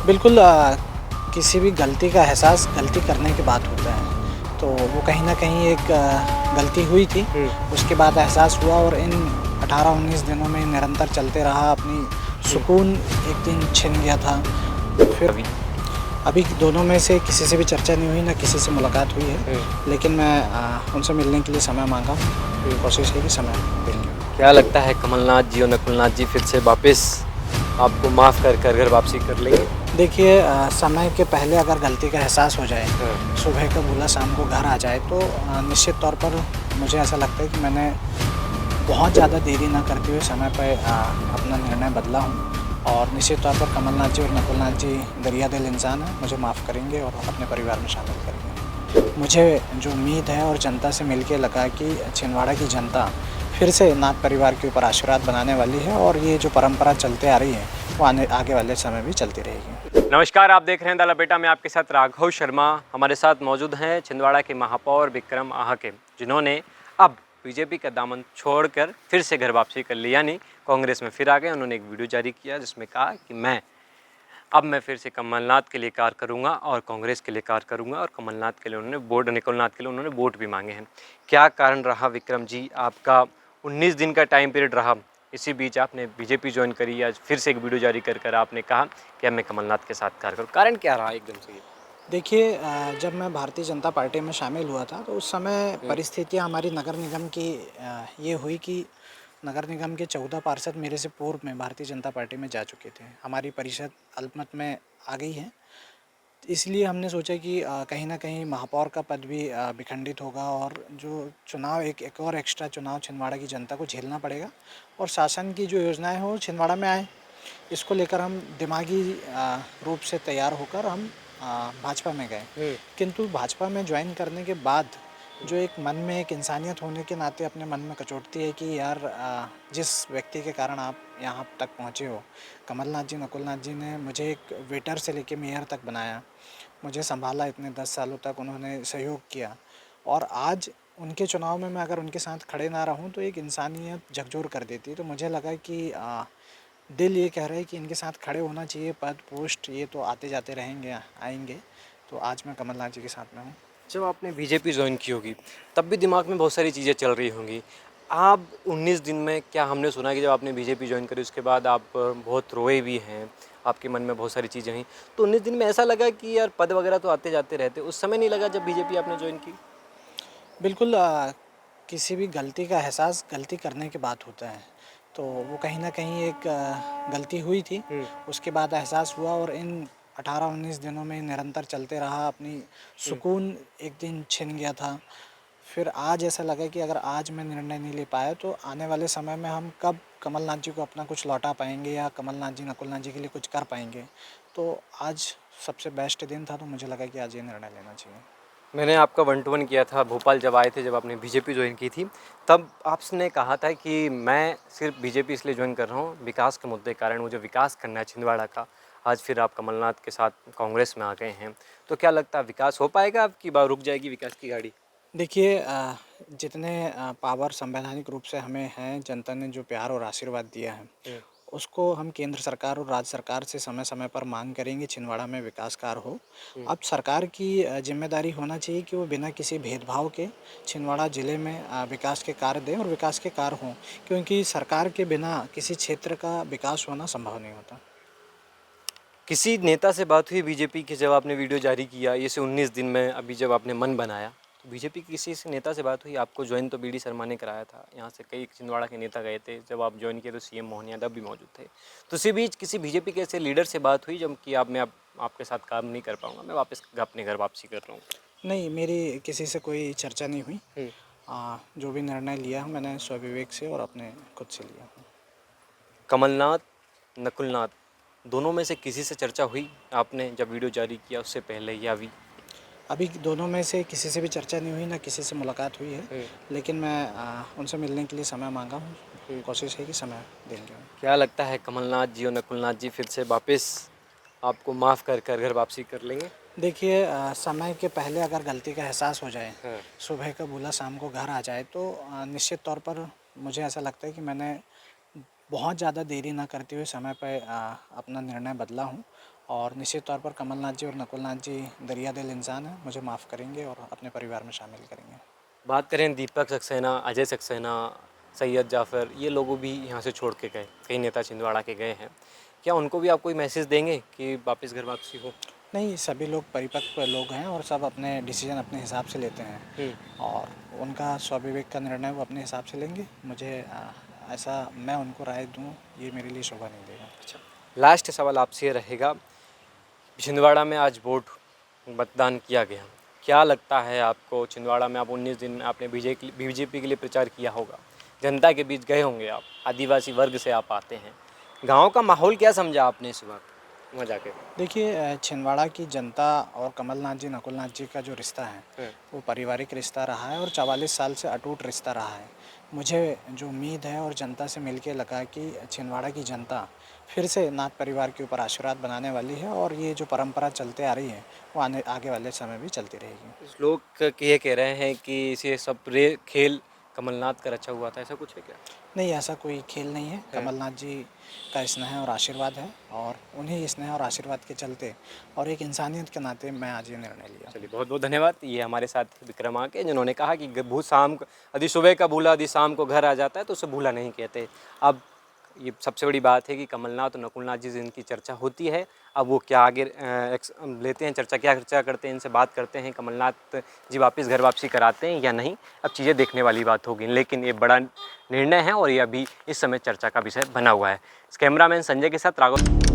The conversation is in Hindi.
बिल्कुल किसी भी गलती का एहसास गलती करने के बाद होता है। तो वो कहीं न कहीं एक गलती हुई थी, उसके बाद एहसास हुआ और इन 18-19 दिनों में निरंतर चलते रहा, अपनी सुकून एक दिन छिन गया था। फिर अभी अभी दोनों में से किसी से भी चर्चा नहीं हुई, ना किसी से मुलाकात हुई है, लेकिन मैं उनसे मिलने के लिए समय माँगा हूँ। कोशिश है कि समय देंगे। क्या लगता है कमलनाथ जी और नकुलनाथ जी फिर से वापस आपको माफ़ कर कर घर वापसी कर लेंगे? देखिए समय के पहले अगर गलती का एहसास हो जाए, सुबह का भूला शाम को घर आ जाए, तो निश्चित तौर पर मुझे ऐसा लगता है कि मैंने बहुत ज़्यादा देरी ना करते हुए समय पे अपना निर्णय बदला हूँ। और निश्चित तौर पर कमलनाथ जी और नकुलनाथ जी दरिया दिल इंसान हैं, मुझे माफ़ करेंगे और अपने परिवार में शामिल करेंगे। मुझे जो उम्मीद है और जनता से मिल के लगा कि छिंदवाड़ा की जनता फिर से नाथ परिवार के ऊपर आशीर्वाद बनाने वाली है और ये जो परंपरा चलते आ रही है, वो आगे वाले समय भी चलती रहेगी। नमस्कार, आप देख रहे हैं द लपेटा में आपके साथ राघव शर्मा। हमारे साथ मौजूद हैं छिंदवाड़ा के महापौर विक्रम आहाके, जिन्होंने अब बीजेपी का दामन छोड़कर फिर से घर वापसी कर ली, यानी कांग्रेस में फिर आ गए। उन्होंने एक वीडियो जारी किया जिसमें कहा कि मैं फिर से कमलनाथ के लिए कार्य करूंगा और कांग्रेस के लिए कार्य करूंगा, और कमलनाथ के लिए उन्होंने वोट, निकुलनाथ के लिए उन्होंने वोट भी मांगे हैं। क्या कारण रहा विक्रम जी, आपका 19 दिन का टाइम पीरियड रहा, इसी बीच आपने बीजेपी ज्वाइन करी, आज फिर से एक वीडियो जारी कर कर आपने कहा कि अब मैं कमलनाथ के साथ कार्य करूँ, कारण क्या रहा एकदम से ये? देखिए जब मैं भारतीय जनता पार्टी में शामिल हुआ था, तो उस समय परिस्थितियाँ हमारी नगर निगम की ये हुई कि नगर निगम के 14 पार्षद मेरे से पूर्व में भारतीय जनता पार्टी में जा चुके थे। हमारी परिषद अल्पमत में आ गई है। इसलिए हमने सोचा कि कहीं न कहीं महापौर का पद भी विखंडित होगा और जो चुनाव एक और एक्स्ट्रा चुनाव छिंदवाड़ा की जनता को झेलना पड़ेगा और शासन की जो योजनाएँ हैं वो छिंदवाड़ा में आएँ। इसको लेकर हम दिमागी रूप से तैयार होकर हम भाजपा में गए। किंतु भाजपा में ज्वाइन करने के बाद जो एक मन में एक इंसानियत होने के नाते अपने मन में कचोटती है कि यार जिस व्यक्ति के कारण आप यहाँ तक पहुँचे हो, कमलनाथ जी, नकुलनाथ जी ने मुझे एक वेटर से लेके मेयर तक बनाया, मुझे सँभाला, इतने 10 सालों तक उन्होंने सहयोग किया और आज उनके चुनाव में मैं अगर उनके साथ खड़े ना रहूँ तो एक इंसानियत झकझोर कर देती है। तो मुझे लगा कि दिल ये कह रहा है कि इनके साथ खड़े होना चाहिए, पद पोस्ट ये तो आते जाते रहेंगे, आएंगे। तो आज मैं कमलनाथ जी के साथ में हूँ। जब आपने बीजेपी ज्वाइन की होगी तब भी दिमाग में बहुत सारी चीज़ें चल रही होंगी। आप 19 दिन में, क्या हमने सुना कि जब आपने बीजेपी ज्वाइन करी उसके बाद आप बहुत रोए भी हैं, आपके मन में बहुत सारी चीज़ें हुई, तो 19 दिन में ऐसा लगा कि यार पद वगैरह तो आते जाते रहते, उस समय नहीं लगा जब बीजेपी आपने ज्वाइन की? बिल्कुल किसी भी गलती का एहसास गलती करने के बाद होता है। तो वो कहीं न कहीं एक गलती हुई थी, उसके बाद एहसास हुआ और इन 18-19 दिनों में निरंतर चलते रहा, अपनी सुकून एक दिन छिन गया था। फिर आज ऐसा लगा कि अगर आज मैं निर्णय नहीं ले पाया तो आने वाले समय में हम कब कमलनाथ जी को अपना कुछ लौटा पाएँगे या कमलनाथ जी, नकुलनाथ जी के लिए कुछ कर पाएँगे। तो आज सबसे बेस्ट दिन था, तो मुझे लगा कि आज ये निर्णय लेना चाहिए। मैंने आपका 1 टू 1 किया था भोपाल जब आए थे, जब आपने बीजेपी ज्वाइन की थी, तब आपने कहा था कि मैं सिर्फ बीजेपी इसलिए ज्वाइन कर रहा हूँ विकास के मुद्दे के कारण, मुझे विकास करना है छिंदवाड़ा का। आज फिर आप कमलनाथ के साथ कांग्रेस में आ गए हैं, तो क्या लगता है विकास हो पाएगा, आपकी बार रुक जाएगी विकास की गाड़ी? देखिए जितने पावर संवैधानिक रूप से हमें हैं, जनता ने जो प्यार और आशीर्वाद दिया है, उसको हम केंद्र सरकार और राज्य सरकार से समय-समय पर मांग करेंगे छिंदवाड़ा में विकास कार्य हो। अब सरकार की ज़िम्मेदारी होना चाहिए कि वो बिना किसी भेदभाव के छिंदवाड़ा ज़िले में विकास के कार्य दें और विकास के कार्य हों, क्योंकि सरकार के बिना किसी क्षेत्र का विकास होना संभव नहीं होता। किसी नेता से बात हुई बीजेपी की जब आपने वीडियो जारी किया, ये से 19 दिन में अभी जब आपने मन बनाया, तो बीजेपी की किसी से नेता से बात हुई? आपको ज्वाइन तो बीडी शर्मा ने कराया था, यहाँ से कई छिंदवाड़ा के नेता गए थे, जब आप ज्वाइन किए तो सीएम मोहन यादव भी मौजूद थे। तो इसी बीच किसी बीजेपी के ऐसे लीडर से बात हुई जब कि मैं अब आपके साथ काम नहीं कर पाऊंगा, मैं वापस अपने घर वापसी कर रहा हूँ? नहीं, मेरी किसी से कोई चर्चा नहीं हुई। जो भी निर्णय लिया है मैंने स्वविवेक से और अपने खुद से लिया। कमलनाथ, नकुलनाथ, दोनों में से किसी से चर्चा हुई आपने जब वीडियो जारी किया उससे पहले या अभी? अभी दोनों में से किसी से भी चर्चा नहीं हुई, ना किसी से मुलाकात हुई है, लेकिन मैं उनसे मिलने के लिए समय माँगा हूँ। कोशिश है कि समय देंगे वो। क्या लगता है कमलनाथ जी और नकुलनाथ जी फिर से वापस आपको माफ़ कर कर घर वापसी कर लेंगे? देखिए समय के पहले अगर गलती का एहसास हो जाए, हाँ। सुबह का भूला शाम को घर आ जाए, तो निश्चित तौर पर मुझे ऐसा लगता है कि मैंने बहुत ज़्यादा देरी ना करते हुए समय पे अपना निर्णय बदला हूँ और निश्चित तौर पर कमलनाथ जी और नकुलनाथ जी दरिया दिल इंसान हैं, मुझे माफ़ करेंगे और अपने परिवार में शामिल करेंगे। बात करें दीपक सक्सेना, अजय सक्सेना, सैयद जाफ़र, ये लोगों भी यहाँ से छोड़ के गए, कई नेता छिंदवाड़ा के गए हैं। क्या उनको भी आप कोई मैसेज देंगे कि वापस घर वापसी हो? नहीं, सभी लोग परिपक्व लोग हैं और सब अपने डिसीजन अपने हिसाब से लेते हैं और उनका स्वाभाविक का निर्णय वो अपने हिसाब से लेंगे। मुझे ऐसा मैं उनको राय दूँ ये मेरे लिए शोभा नहीं देगा। अच्छा, लास्ट सवाल आपसे ये रहेगा, छिंदवाड़ा में आज वोट मतदान किया गया, क्या लगता है आपको? छिंदवाड़ा में आप 19 दिन आपने बीजेपी के लिए प्रचार किया होगा, जनता के बीच गए होंगे आप, आदिवासी वर्ग से आप आते हैं, गांव का माहौल क्या समझा आपने इस वक्त वहाँ जाके? देखिए छिंदवाड़ा की जनता और कमलनाथ जी नकुलनाथ जी का जो रिश्ता है वो पारिवारिक रिश्ता रहा है और 44 साल से अटूट रिश्ता रहा है। मुझे जो उम्मीद है और जनता से मिलके लगा कि छिंदवाड़ा की जनता फिर से नाथ परिवार के ऊपर आशीर्वाद बनाने वाली है और ये जो परंपरा चलते आ रही है वो आगे वाले समय भी चलती रहेगी। लोग ये कह रहे हैं कि इसे सब खेल कमलनाथ का रचा हुआ था, ऐसा कुछ है क्या? नहीं, ऐसा कोई खेल नहीं है। कमलनाथ जी का स्नेह और आशीर्वाद है और उन्हीं स्नेह और आशीर्वाद के चलते और एक इंसानियत के नाते मैं आज ये निर्णय लिया। चलिए, बहुत बहुत धन्यवाद। ये हमारे साथ विक्रम आके जिन्होंने कहा कि शाम को यदि सुबह का भूला यदि शाम को घर आ जाता है तो उसे भूला नहीं कहते। अब ये सबसे बड़ी बात है कि कमलनाथ और नकुलनाथ जी जिनकी चर्चा होती है, अब वो क्या आगे लेते हैं चर्चा, क्या चर्चा करते हैं, इनसे बात करते हैं, कमलनाथ जी वापस घर वापसी कराते हैं या नहीं, अब चीज़ें देखने वाली बात होगी। लेकिन ये बड़ा निर्णय है और ये अभी इस समय चर्चा का विषय बना हुआ है। कैमरामैन संजय के साथ राघव।